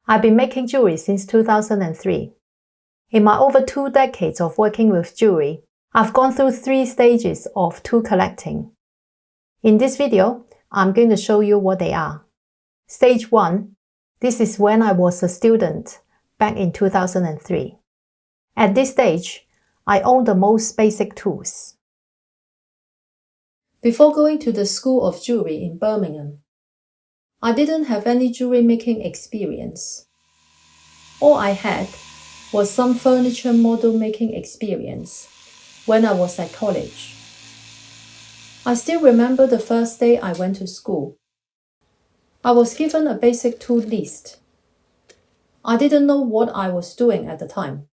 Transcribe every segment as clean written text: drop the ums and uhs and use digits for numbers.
I've been making jewelry since 2003. In my over 2 decades of working with jewelry, I've gone through 3 stages of tool collecting. In this video, I'm going to show you what they are. Stage 1. This is when I was a student back in 2003. At this stage, I owned the most basic tools. Before going to the School of Jewelry in Birmingham, I didn't have any jewelry making experience. All I had was some furniture model making experience when I was at college. I still remember the first day I went to school. I was given a basic tool list. I didn't know what I was doing at the time.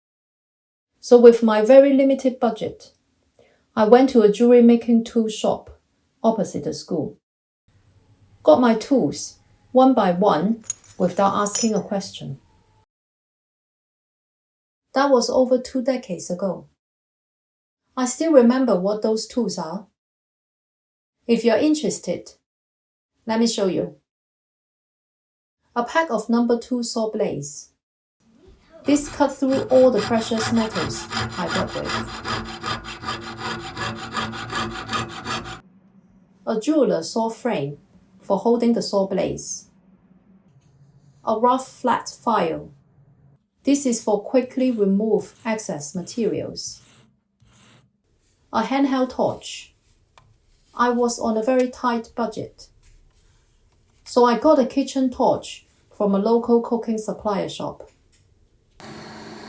So with my very limited budget, I went to a jewelry making tool shop opposite the school. Got my tools one by one without asking a question. That was over 2 decades ago. I still remember what those tools are. If you're interested, let me show you. A pack of number 2 saw blades. This cut through all the precious metals I work with. A jeweler saw frame for holding the saw blades. A rough flat file. This is for quickly remove excess materials. A handheld torch. I was on a very tight budget, so I got a kitchen torch from a local cooking supplier shop.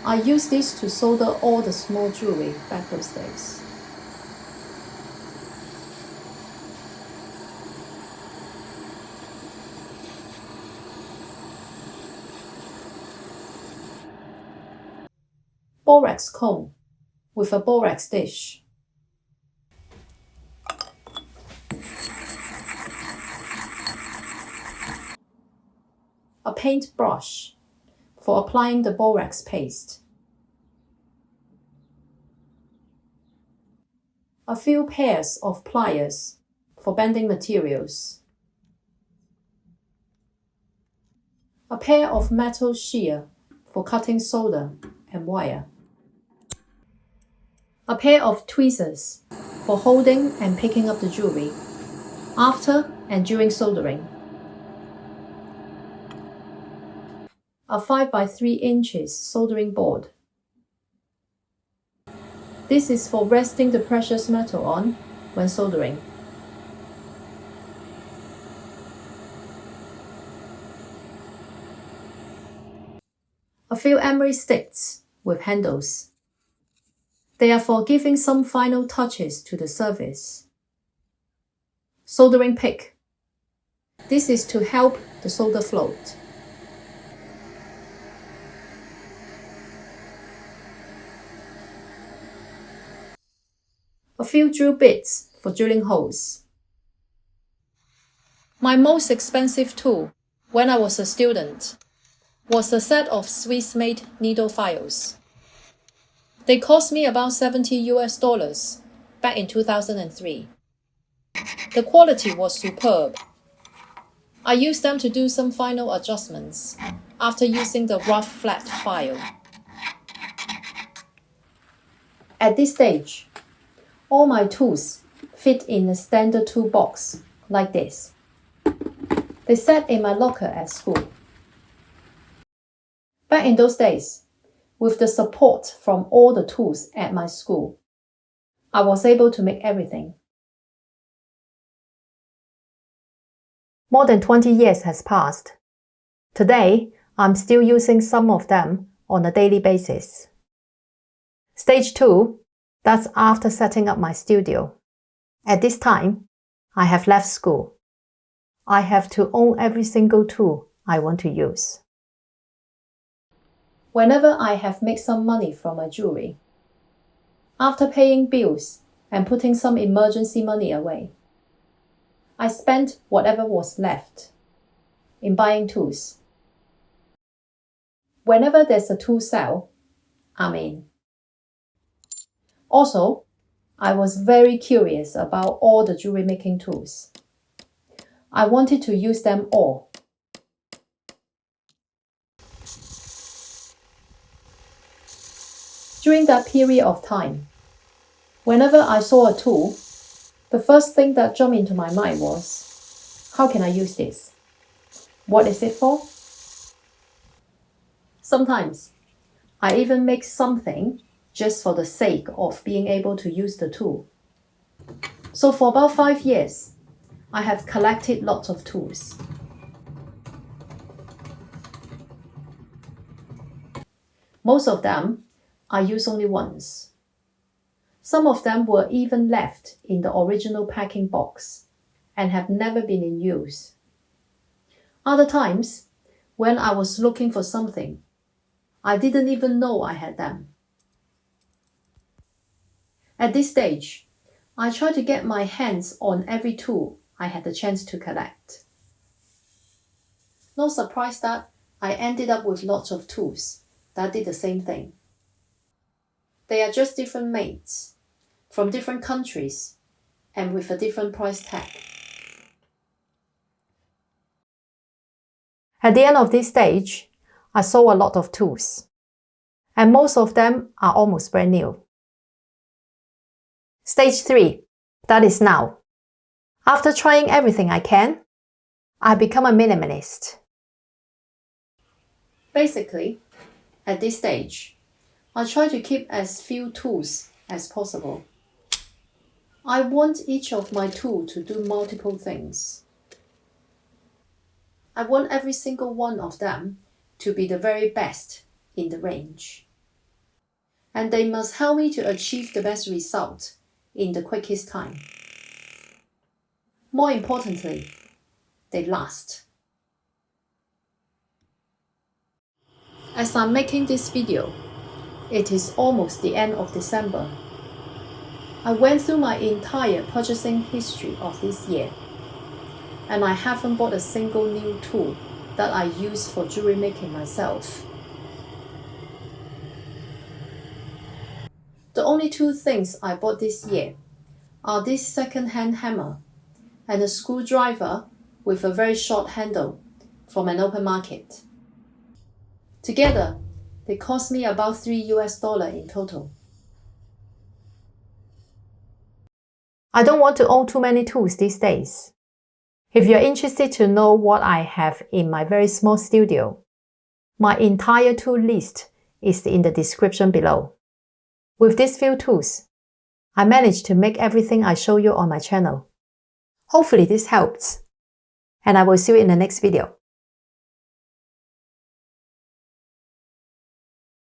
I used this to solder all the small jewelry back those days. Borax comb with a borax dish. A paint brush for applying the borax paste. A few pairs of pliers for bending materials. A pair of metal shear for cutting solder and wire. A pair of tweezers for holding and picking up the jewelry after and during soldering. A 5 by 3 inches soldering board. This is for resting the precious metal on when soldering. A few emery sticks with handles. They are for giving some final touches to the surface. Soldering pick. This is to help the solder float. A few drill bits for drilling holes. My most expensive tool when I was a student was a set of Swiss-made needle files. They cost me about $70 back in 2003. The quality was superb. I used them to do some final adjustments after using the rough flat file. At this stage, all my tools fit in a standard toolbox like this. They sat in my locker at school. Back in those days, with the support from all the tools at my school, I was able to make everything. More than 20 years has passed. Today, I'm still using some of them on a daily basis. Stage 2, that's after setting up my studio. At this time, I have left school. I have to own every single tool I want to use. Whenever I have made some money from my jewelry, after paying bills and putting some emergency money away, I spent whatever was left in buying tools. Whenever there's a tool sale, I'm in. Also, I was very curious about all the jewelry making tools. I wanted to use them all. During that period of time, whenever I saw a tool, the first thing that jumped into my mind was, how can I use this? What is it for? Sometimes, I even make something just for the sake of being able to use the tool. So for about 5 years, I have collected lots of tools. Most of them I use only once. Some of them were even left in the original packing box and have never been in use. Other times, when I was looking for something, I didn't even know I had them. At this stage, I try to get my hands on every tool I had the chance to collect. No surprise that I ended up with lots of tools that did the same thing. They are just different mates, from different countries, and with a different price tag. At the end of this stage, I saw a lot of tools, and most of them are almost brand new. Stage 3, that is now. After trying everything I can, I become a minimalist. Basically, at this stage, I try to keep as few tools as possible. I want each of my tools to do multiple things. I want every single one of them to be the very best in the range. And they must help me to achieve the best result in the quickest time. More importantly, they last. As I'm making this video, it is almost the end of December. I went through my entire purchasing history of this year, and I haven't bought a single new tool that I use for jewelry making myself. The only 2 things I bought this year are this second-hand hammer and a screwdriver with a very short handle from an open market. Together, they cost me about $3 in total. I don't want to own too many tools these days. If you're interested to know what I have in my very small studio, my entire tool list is in the description below. With these few tools, I managed to make everything I show you on my channel. Hopefully this helps, and I will see you in the next video.